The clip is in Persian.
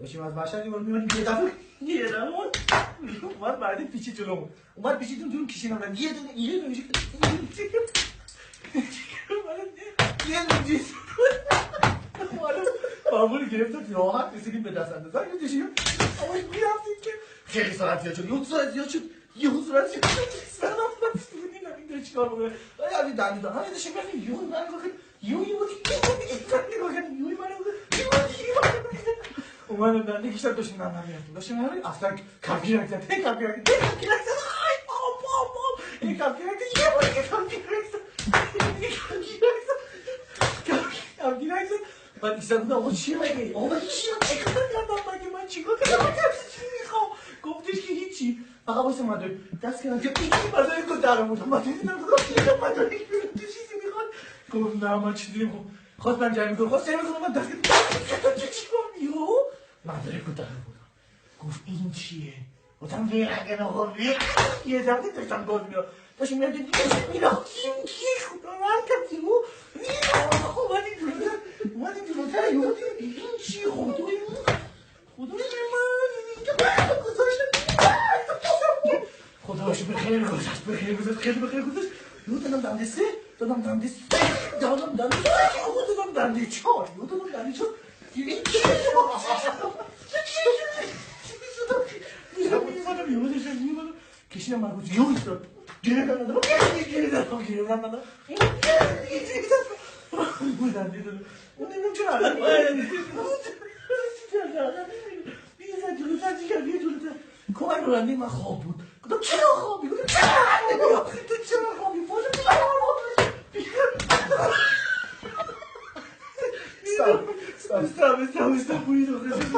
داشتیم از مشهد می‌رفتیم یه دفعه اومد بعد پیچید جلومون اومد پیچیدون جلوم کشیدم یه دونه معمولی گرفتم راحت رسیدیم به دست اندازه یه دیشیم اما میرفتیم که خیلی سرعت زیاد شد یه سرعت زیاد شد سرم بودیم این داره چیکار بکنه همین دنی دارم همین داشتیم رفتیم یهو من نگاه کنیم یهو اومدم دنده کشتم داشتیم نم میرفتیم داشتیم نم اصلا کفگیر نکزد این کفگیر نکزد آی بام این کفگیر نکزد یه بار که کفگیر نکزد بعد ایسان بودم آقا چیه مگه؟ آقا چیه؟ اکار کردم مگه من چیکار کردم؟ چی میخوام؟ گفتش که هیچی فقط واسه مدرک دست کردم که این مدرک رو درم بودم مدرک بیرون تو چیزی میخواد گفت نه من چیزی نمیخوام خواست من جمعی کنم خواست جمعی کنم من دست کردم چی کنم یهو مدرک رو درم بودم گفت این چیه؟ گفتم ویرگن آقا یه دفعه داشتم گاز میرم داشتم میرم دیگه میرم کی خدا مرکب یهو اومدیم جلوتر یهو این چی خدای من اینجا گذاشتم خدا شو بخیر گذاشت خیلی بخیر گذاشت یهو دادم دنده سه دادم دنده چهار این چی میزدم کشیدم من گفت یهو ایستاد گریدم ندارم اون دنده دادم اون نمیدونم چرا عقل بیزد جلوتر چی کرد یه جلوتر کمک روننده من خواب بود گفتم چرا خوابی؟ گفتم چرا خوابی؟ استاپ